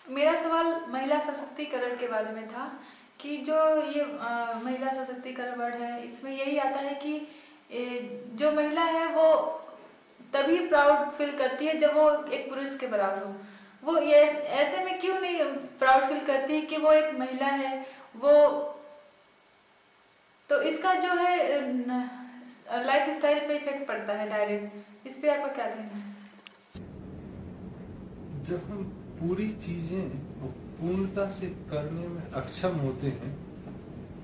मेरा सवाल महिला सशक्तिकरण के बारे में था कि जो ये महिला सशक्तिकरण वर्ड है, इसमें यही आता है कि जो महिला है वो तभी प्राउड फील करती है जब वो एक पुरुष के बराबर हो। वो ये ऐसे में क्यों नहीं प्राउड फील करती कि वो एक महिला है। वो तो इसका जो है लाइफ स्टाइल पे इफेक्ट पड़ता है डायरेक्ट। इस पे आपका क्या कहना है? जब हम पूरी चीजें पूर्णता से करने में अक्षम होते हैं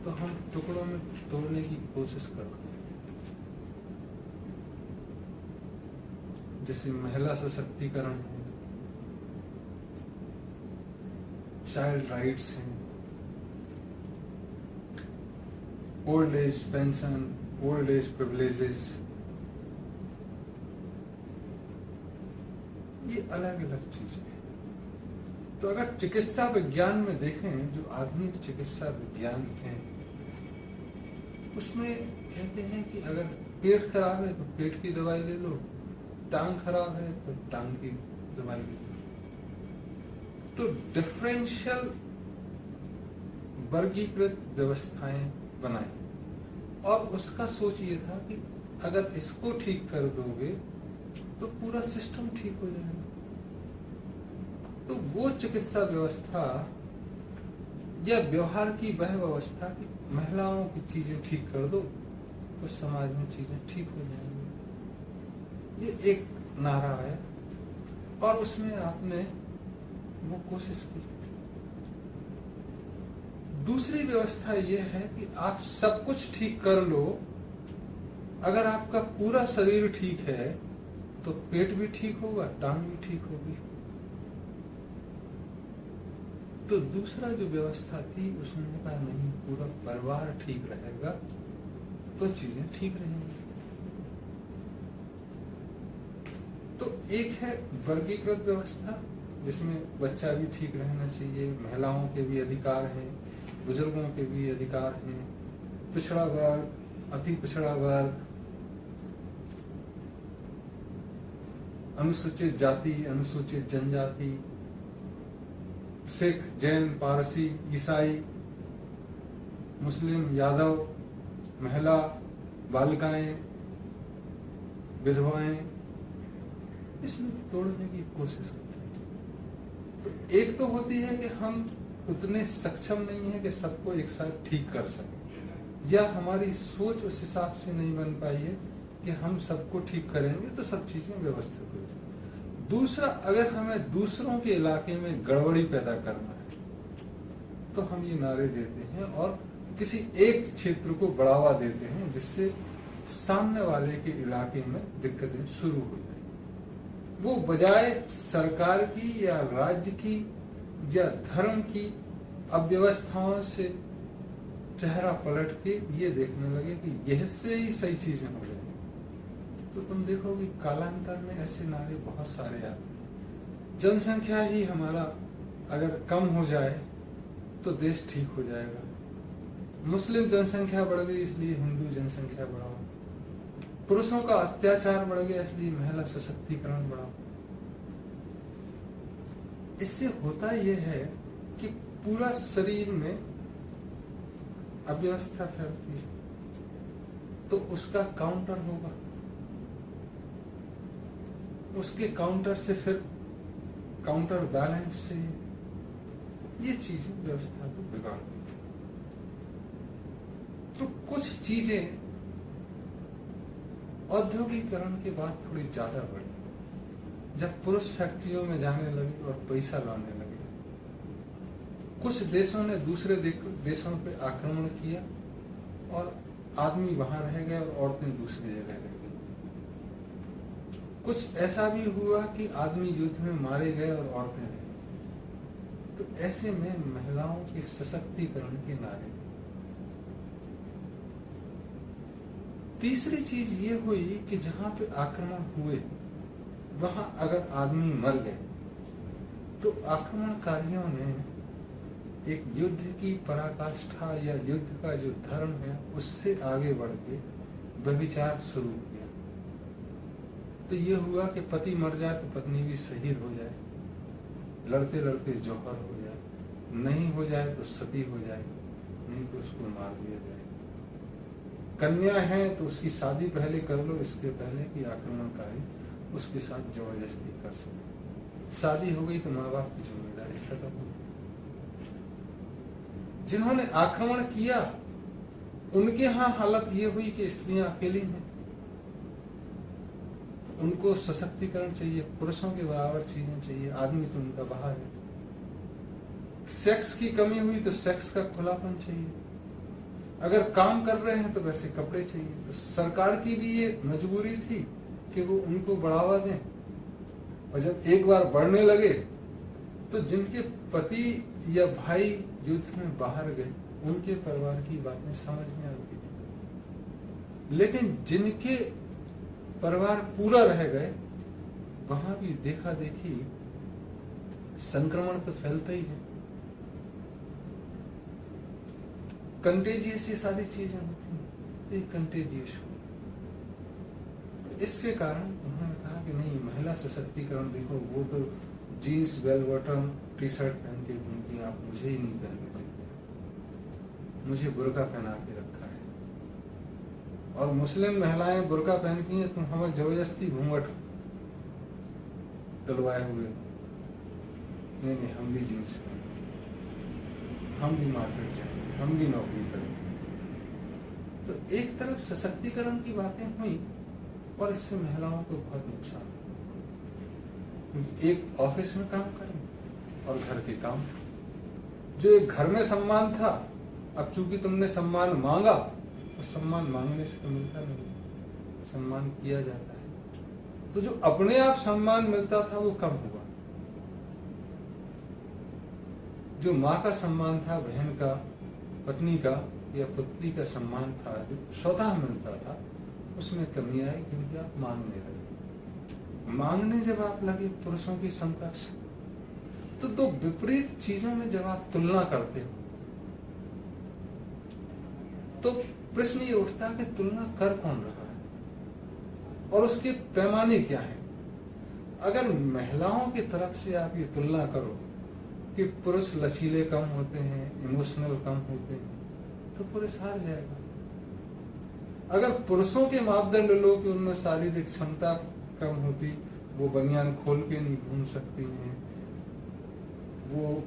तो हम टुकड़ों में तोड़ने की कोशिश करते हैं। जैसे महिला सशक्तिकरण है, चाइल्ड राइट्स हैं, old age pension, old age privileges, ये अलग अलग चीजें हैं। तो अगर चिकित्सा विज्ञान में देखें, जो आधुनिक चिकित्सा विज्ञान है उसमें कहते हैं कि अगर पेट खराब है तो पेट की दवाई ले लो, टांग खराब है तो टांग की दवाई ले लो। तो डिफरेंशियल वर्गीकृत व्यवस्थाएं बनाई और उसका सोच ये था कि अगर इसको ठीक कर दोगे तो पूरा सिस्टम ठीक हो जाएगा। तो वो चिकित्सा व्यवस्था या व्यवहार की वह व्यवस्था कि महिलाओं की चीजें ठीक कर दो तो समाज में चीजें ठीक हो जाएंगी, ये एक नारा है और उसमें आपने वो कोशिश की। दूसरी व्यवस्था ये है कि आप सब कुछ ठीक कर लो, अगर आपका पूरा शरीर ठीक है तो पेट भी ठीक होगा, टांग भी ठीक होगी। तो दूसरा जो व्यवस्था थी उसने कहा नहीं, पूरा परिवार ठीक रहेगा तो चीजें ठीक रहेंगी। तो एक है वर्गीकृत व्यवस्था जिसमें बच्चा भी ठीक रहना चाहिए, महिलाओं के भी अधिकार हैं, बुजुर्गों के भी अधिकार हैं, पिछड़ा वर्ग, अति पिछड़ा वर्ग, अनुसूचित जाति, अनुसूचित जनजाति, सिख, जैन, पारसी, ईसाई, मुस्लिम, यादव, महिला, बालिकाएं, विधवाएं, इसमें तोड़ने की कोशिश करते हैं। तो एक तो होती है कि हम उतने सक्षम नहीं है कि सबको एक साथ ठीक कर सकें, या हमारी सोच उस हिसाब से नहीं बन पाई है कि हम सबको ठीक करेंगे तो सब चीजें व्यवस्थित हो जाए। दूसरा, अगर हमें दूसरों के इलाके में गड़बड़ी पैदा करना है तो हम ये नारे देते हैं और किसी एक क्षेत्र को बढ़ावा देते हैं जिससे सामने वाले के इलाके में दिक्कतें शुरू हो जाए। वो बजाय सरकार की या राज्य की या धर्म की अव्यवस्थाओं से चेहरा पलट के ये देखने लगे कि यह से ही सही चीजें हो जाएंगी, तो तुम देखोगे कालांतर में ऐसे नारे बहुत सारे आते हैं। जनसंख्या ही हमारा अगर कम हो जाए तो देश ठीक हो जाएगा, मुस्लिम जनसंख्या बढ़ गई इसलिए हिंदू जनसंख्या बढ़ाओ, पुरुषों का अत्याचार बढ़ गया इसलिए महिला सशक्तिकरण बढ़ाओ। इससे होता यह है कि पूरा शरीर में अव्यवस्था फैलती है तो उसका काउंटर होगा, उसके काउंटर से फिर काउंटर बैलेंस से ये चीजें व्यवस्था को बिगाड़ देती। तो कुछ चीजें औद्योगिकरण के बाद थोड़ी ज्यादा बढ़ी, जब पुरुष फैक्ट्रियों में जाने लगे और पैसा लाने लगे। कुछ देशों ने दूसरे देशों पे आक्रमण किया और आदमी वहां रह गए और औरतें दूसरी जगह रह गई। कुछ ऐसा भी हुआ कि आदमी युद्ध में मारे गए और औरतें रह गई। तो ऐसे में महिलाओं के सशक्तिकरण के नारे। तीसरी चीज ये हुई कि जहां पे आक्रमण हुए वहां अगर आदमी मर गए तो आक्रमणकारियों ने एक युद्ध की पराकाष्ठा या युद्ध का जो धर्म है उससे आगे बढ़ के व्यभिचार शुरू किया। तो ये हुआ कि पति मर जाए तो पत्नी भी शहीद हो जाए, लड़ते लड़ते जौहर हो जाए, नहीं हो जाए तो सती हो जाए, नहीं तो उसको मार दिया जाए। कन्या है तो उसकी शादी पहले कर लो, इसके पहले कि आक्रमणकारी उसके साथ जबरदस्ती कर सके। शादी हो गई तो माँ बाप की जिम्मेदारी खत्म हो गई। जिन्होंने आक्रमण किया उनके यहाँ हालत ये हुई कि स्त्रियां अकेली हैं, उनको सशक्तिकरण चाहिए, पुरुषों के बराबर चीजें चाहिए, आदमी तो उनका बाहर है। सेक्स की कमी हुई तो सेक्स का खुलापन चाहिए, अगर काम कर रहे हैं तो वैसे कपड़े चाहिए। तो सरकार की भी ये मजबूरी थी कि वो उनको बढ़ावा दें, और जब एक बार बढ़ने लगे तो जिनके पति या भाई युद्ध में बाहर गए उनके परिवार की बातें समझ में आती थी, लेकिन जिनके परिवार पूरा रह गए वहां भी देखा देखी संक्रमण तो फैलता ही है, कंटेजियस ये सारी चीजें होती हैं, ये कंटेजियस हो। इसके कारण उन्होंने कहा कि नहीं, महिला सशक्तिकरण देखो, वो तो jeans bell bottom T shirt पहन के घूमती, आप मुझे ही नहीं पहन के देखते, मुझे बुर्का पहना के रखा है। और मुस्लिम महिलाएं बुर्का पहनती हैं, तुम हमें जबरदस्ती घूंघट डलवाए हुए। नहीं, हम भी जीन्स पहने, हम भी मार्केट जाएंगे, हम भी नौकरी करेंगे। तो एक तरफ सशक्तिकरण की बातें हुई और इससे महिलाओं को बहुत नुकसान। एक ऑफिस में काम करें और घर के काम, जो एक घर में सम्मान था, अब चूंकि तुमने सम्मान मांगा तो सम्मान मांगने से तो मिलता नहीं, सम्मान किया जाता है। तो जो अपने आप सम्मान मिलता था वो कम हुआ। जो माँ का सम्मान था, बहन का, पत्नी का या पुत्री का सम्मान था, जो स्वतः मिलता था, उसमें कमी आई क्योंकि आप मांगने लगे। मांगने जब आप लगे पुरुषों की समकक्ष, तो दो विपरीत चीजों में जब आप तुलना करते हो तो प्रश्न ये उठता है कि तुलना कर कौन रहा है और उसके पैमाने क्या है। अगर महिलाओं की तरफ से आप ये तुलना करो कि पुरुष लचीले कम होते हैं, इमोशनल कम होते हैं, तो पुरुष हार जाएगा। अगर पुरुषों के मापदंड लो कि उनमें शारीरिक क्षमता कम होती, वो बनियान खोल के नहीं घूम सकती हैं, वो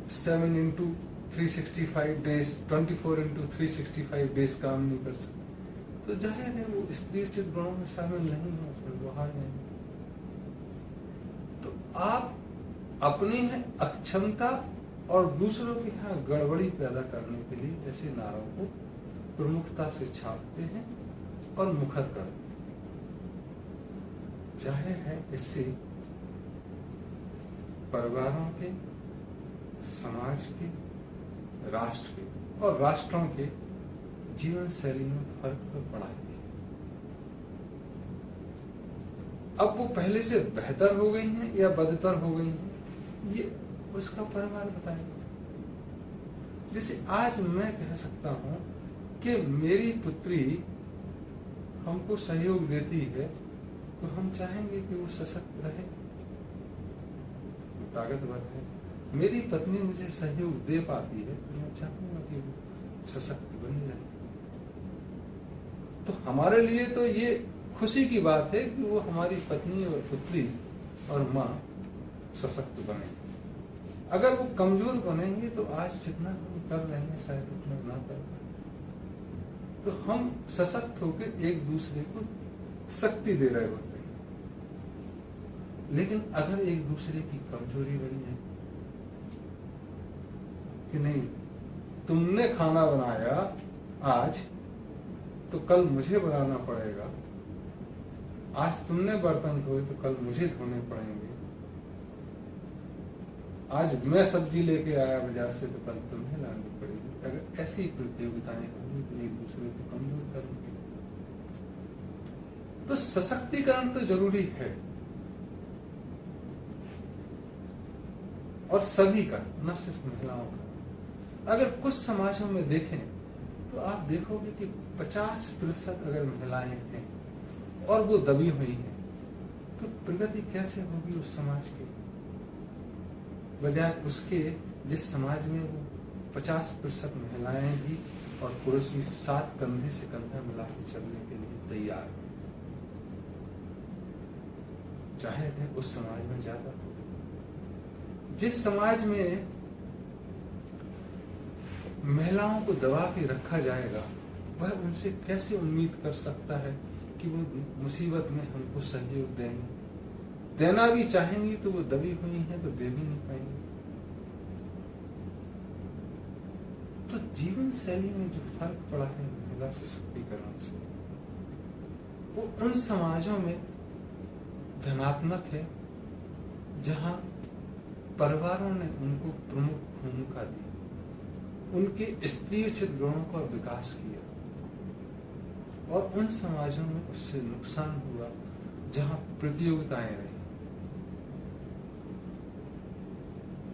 7x365 डेज 24x365 डेज काम नहीं कर सकते, तो जाहिर है वो स्त्री उचित गुणों में शामिल नहीं हो, फिर वो हार जाएंगे। तो आप अपनी है अक्षमता और दूसरों के यहाँ गड़बड़ी पैदा करने के लिए ऐसे नारों को प्रमुखता से छापते हैं और मुखर करते हैं। जाहिर है इससे परिवारों के, समाज के, राष्ट्र के और राष्ट्रों के जीवन शैली में फर्क तो पड़ा ही। अब वो पहले से बेहतर हो गई हैं या बदतर हो गई हैं, ये उसका परिवार बताएगा। जैसे आज मैं कह सकता हूं कि मेरी पुत्री हमको सहयोग देती है तो हम चाहेंगे कि वो सशक्त रहे, ताकतवर है। मेरी पत्नी मुझे सहयोग दे पाती है तो मैं चाहूंगा कि वो सशक्त बनी रहे। तो हमारे लिए तो ये खुशी की बात है कि वो हमारी पत्नी और पुत्री और माँ सशक्त बने। अगर वो कमजोर बनेंगे तो आज जितना हम कर रहे हैं शायद उतना ना कर पाए। तो हम सशक्त होकर एक दूसरे को शक्ति दे रहे होते हैं, लेकिन अगर एक दूसरे की कमजोरी बनी है कि नहीं, तुमने खाना बनाया आज तो कल मुझे बनाना पड़ेगा, आज तुमने बर्तन धोए तो कल मुझे धोने पड़ेंगे, आज मैं सब्जी लेके आया बाजार से तो कल तुम्हें लानी पड़ेगी। अगर ऐसी प्रतियोगिताएं होंगी तो एक दूसरे को कमजोर करेंगे। तो सशक्तिकरण तो जरूरी है, और सभी का, न सिर्फ महिलाओं का। अगर कुछ समाजों में देखें तो आप देखोगे कि 50% अगर महिलाएं हैं और वो दबी हुई हैं तो प्रगति कैसे होगी उस समाज की, बजाय उसके जिस समाज में वो 50% महिलाएं भी और पुरुष भी साथ कंधे से कंधा मिला के चलने के लिए तैयार हैं। जाहिर है उस समाज में ज्यादा होगा। जिस समाज में महिलाओं को दबा के रखा जाएगा, वह उनसे कैसे उम्मीद कर सकता है कि वो मुसीबत में हमको सहयोग देंगे। देना भी चाहेंगी तो वो दबी हुई है तो दे भी नहीं पाएंगे। तो जीवन शैली में जो फर्क पड़ा है महिला सशक्तिकरण से, वो उन समाजों में धनात्मक है जहां परिवारों ने उनको प्रमुख भूमिका दी, उनके स्त्रीउचित गुणों का विकास किया, और उन समाजों में उससे नुकसान हुआ जहां प्रतियोगिताएं रही,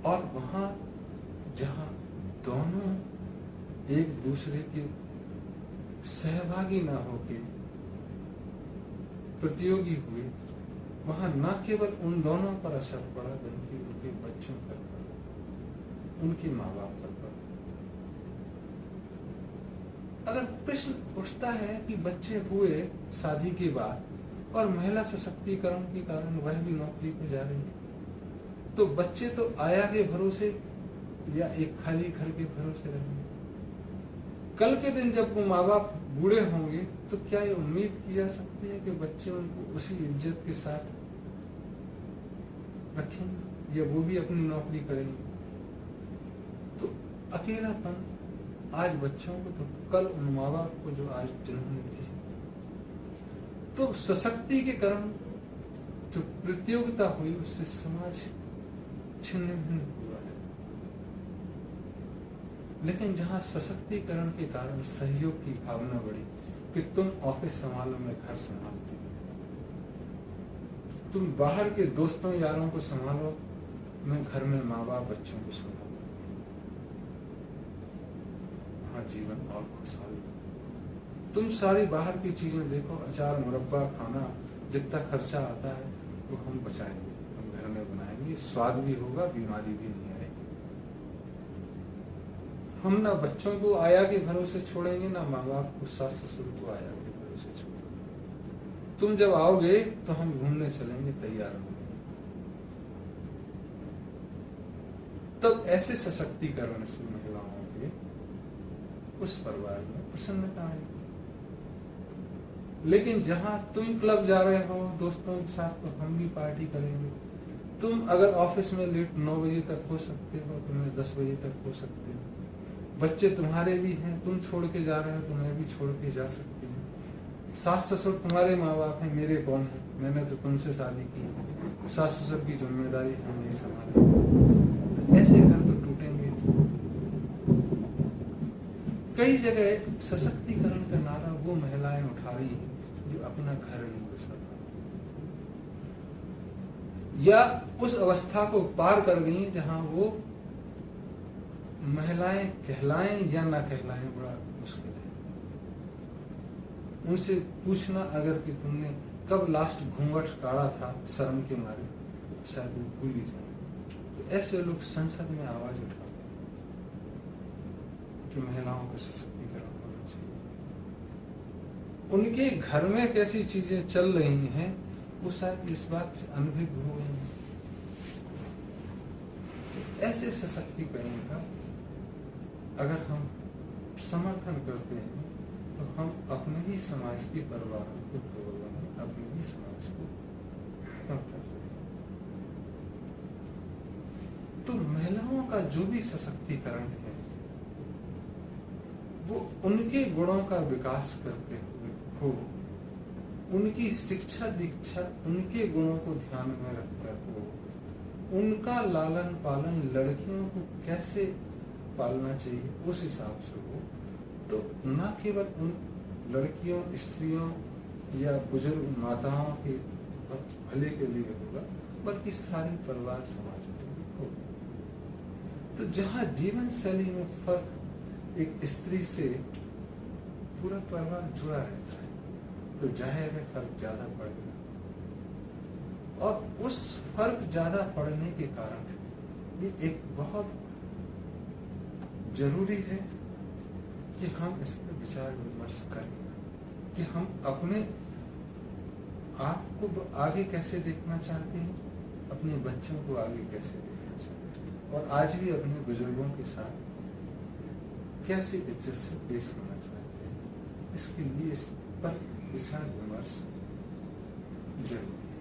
और वहां जहां दोनों एक दूसरे के सहभागी ना होके प्रतियोगी हुए, वहां न केवल उन दोनों पर असर पड़ा बल्कि उनके बच्चों पर पड़ा, उनके माँ बाप पर पड़ा। अगर प्रश्न उठता है कि बच्चे हुए शादी के बाद और महिला सशक्तिकरण के कारण वह भी नौकरी पे जा रही है, तो बच्चे तो आया के भरोसे या एक खाली घर के भरोसे रहेंगे। कल के दिन जब वो माँ बाप बूढ़े होंगे तो क्या ये उम्मीद की जा सकती है कि बच्चे उनको उसी इज्जत के साथ रखेंगे या वो भी अपनी नौकरी करेंगे? तो अकेलापन आज बच्चों को तो कल उन माँ बाप को जो आज जिन्होंने दी। तो सशक्तिकरण जो प्रतियोगिता हुई उससे समाज छिन्न भिन्न हुआ है। लेकिन जहां सशक्तिकरण के कारण सहयोग की भावना बढ़ी कि तुम ऑफिस संभालो, मैं घर संभालती हूँ, तुम बाहर के दोस्तों यारों को संभालो, मैं घर में माँ बाप बच्चों को संभालू, वहां जीवन और खुशहाल। तुम सारी बाहर की चीजें देखो, अचार मुरब्बा खाना जितना खर्चा आता है वो हम बचाएंगे, हम घर में बनाएंगे, स्वाद भी होगा, बीमारी भी नहीं आएगी। हम ना बच्चों को आया के भरोसे छोड़ेंगे, ना माँ बाप को, सास ससुर को आया के भरोसे छोड़ेंगे। तुम जब आओगे तो हम घूमने चलेंगे, तैयार होंगे। तब ऐसे सशक्तिकरण से महिलाओं के उस परिवार में प्रसन्नता आएगी। लेकिन जहां तुम क्लब जा रहे हो दोस्तों के साथ, तो हम भी पार्टी करेंगे। तुम अगर ऑफिस में लेट 9 बजे तक हो सकते हो तो मैं 10 बजे तक हो सकते हो। बच्चे तुम्हारे भी हैं, तुम छोड़ के जा रहे हो तो मैं भी छोड़ के जा सकती हूँ। सास ससुर तुम्हारे माँ बाप हैं, मेरे कौन है, मैंने तो तुमसे शादी की, सास ससुर की जिम्मेदारी हम नहीं संभालेंगे। तो ऐसे घर तो टूटेंगे। कई जगह सशक्तिकरण का नारा वो महिलाएं उठा रही हैं जो अपना घर नहीं बसा या उस अवस्था को पार कर गई जहां वो महिलाएं कहलाएं या ना कहलाएं बड़ा मुश्किल है। उनसे पूछना अगर कि तुमने कब लास्ट घूंघट काढ़ा था शर्म के मारे, शायद वो भूल ही जाए। तो ऐसे लोग संसद में आवाज उठाते हैं कि महिलाओं का सशक्तिकरण होना चाहिए। उनके घर में कैसी चीजें चल रही हैं वो शायद इस बात से अनभिज्ञ हो गई हैं। ऐसे सशक्तिकरण का अगर हम समर्थन करते हैं तो हम अपने ही समाज की परवाह को तोड़ रहे हैं, अपने ही समाज को खत्म कर रहे हैं। तो महिलाओं का जो भी सशक्तिकरण है वो उनके गुणों का विकास करते हुए हो, उनकी शिक्षा दीक्षा उनके गुणों को ध्यान में रखकर हो, उनका लालन पालन लड़कियों को कैसे पालना चाहिए उस हिसाब से हो, तो न केवल उन लड़कियों, स्त्रियों या बुजुर्ग माताओं के भले के लिए होगा, बल्कि सारी परिवार समाज के लिए होगा। तो जहाँ जीवन शैली में फर्क एक स्त्री से पूरा परिवार जुड़ा रहता है, तो जाहिर है फर्क ज्यादा पड़ेगा। और उस फर्क ज्यादा पड़ने के कारण ये एक बहुत जरूरी है कि हम इस पर विचार विमर्श करें कि हम अपने आप को आगे कैसे देखना चाहते हैं, अपने बच्चों को आगे कैसे देखना चाहते हैं, और आज भी अपने बुजुर्गों के साथ कैसे इज्जत से पेश होना चाहते हैं। इसके लिए इस पर विचार विमर्श जरूरी है।